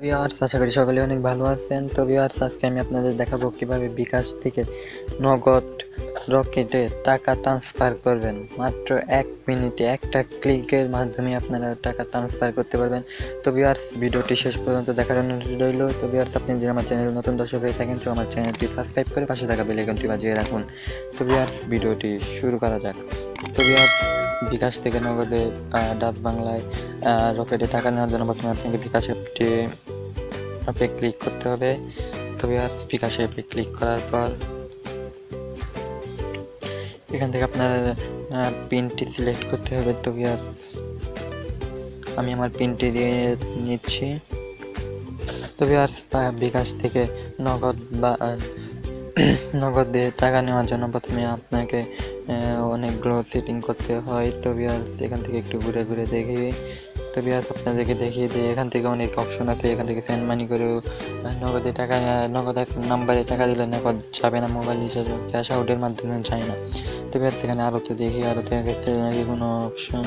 Viewers, আশা করি সকলে অনেক ভালো আছেন। তো ভিউয়ার্স, আজকে আমি আপনাদের দেখাবো কিভাবে বিকাশ থেকে নগদ রকেটে টাকা ট্রান্সফার করবেন। মাত্র 1 মিনিটে একটা ক্লিকের মাধ্যমে আপনারা টাকা ট্রান্সফার করতে পারবেন। তো ভিউয়ার্স, ভিডিওটি শেষ পর্যন্ত দেখার অনুরোধ রইল। তো ভিউয়ার্স, আপনি যদি আমার চ্যানেল নতুন দর্শক হয়ে থাকেন তো আমার চ্যানেলটি সাবস্ক্রাইব করে পাশে থাকা বেল আইকনটি বাজিয়ে রাখুন। তো ভিউয়ার্স, ভিডিওটি শুরু করা যাক। তো ভিউয়ার্স, বিকাশ থেকে নগদে ডাচ বাংলায় রকেটে টাকা নেওয়ার জন্য প্রথমে আপনাকে বিকাশ অ্যাপে ক্লিক করতে হবে। তো ভিউয়ার্স, বিকাশ অ্যাপে ক্লিক করার পর এখান থেকে আপনার পিনটি সিলেক্ট করতে হবে। তো ভিউয়ার্স, আমি আমার পিনটি দিয়ে নিচ্ছি। তো ভিউয়ার্স, বিকাশ থেকে নগদ বা নগদ দিয়ে টাকা নেওয়ার জন্য প্রথমে আপনাকে অনেকগুলো সেটিং করতে হয়। তো ভিউয়ার্স, এখান থেকে একটু ঘুরে ঘুরে দেখি। তো ভিউয়ার্স, আপনাদেরকে দেখিয়ে দিই, এখান থেকে অনেক অপশন আছে। এখান থেকে সেন্ড মানি করেও নগদে টাকা, নগদ এক নাম্বারে টাকা দিলে নগদ যাবে না, মোবাইল হিসেবে ক্যাশ আউটের মাধ্যমে যায় না। তো ভিউয়ার্স, এখানে আরোতে দেখি, আরোতে গেছে নাকি কোনো অপশন।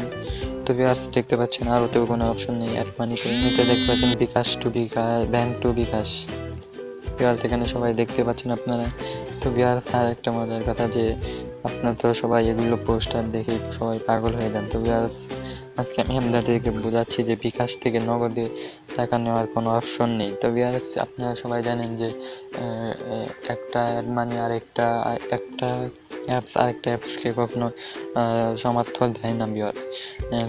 তো ভিউয়ার্স, দেখতে পাচ্ছেন আরোতেও কোনো অপশন নেই। অ্যাড মানিতে নিচে দেখতে পাচ্ছেন bKash to bKash, bank to bKash. Viewers, এখানে সবাই দেখতে পাচ্ছেন আপনারা। তো ভিউয়ার্স, আর একটা মজার কথা যে আপনারা তো সবাই এগুলো পোস্টার দেখে সবাই পাগল হয়ে যান। তো ভিউয়ার্স, আজকে আমি আপনাদেরকে বোঝাচ্ছি যে বিকাশ থেকে নগদে টাকা নেওয়ার কোনো অপশন নেই। তো ভিউয়ার্স, আপনারা সবাই জানেন যে একটা অ্যাড মানি একটা অ্যাপসকে কখনো সমর্থন দেয় না। ভিউয়ার্স,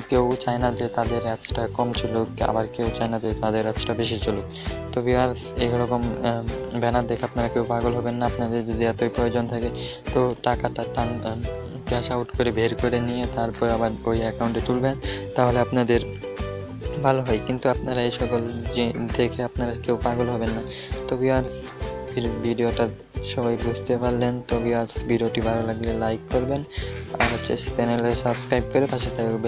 কেউ চায় না যে তাদের অ্যাপসটা কম চলুক, আবার কেউ চায় না যে তাদের অ্যাপসটা বেশি চলুক। তো ভিউয়ার্স, এইরকম ব্যানার দেখে আপনারা কেউ পাগল হবেন না। আপনাদের যদি এতই প্রয়োজন থাকে তো টাকাটা ক্যাশ আউট করে বের করে নিয়ে তারপর আবার ওই অ্যাকাউন্টে তুলবেন, তাহলে আপনাদের ভালো হয়। কিন্তু আপনারা এই সকল দেখে আপনারা কেউ পাগল হবেন না। তো ভিউয়ার্স, ভিডিওটা সবাই বুঝতে পারলেন। তো ভিউয়ার্স, ভিডিওটি ভালো লাগলে লাইক করবেন আর চ্যানেলে সাবস্ক্রাইব করে পাশে থাকবেন।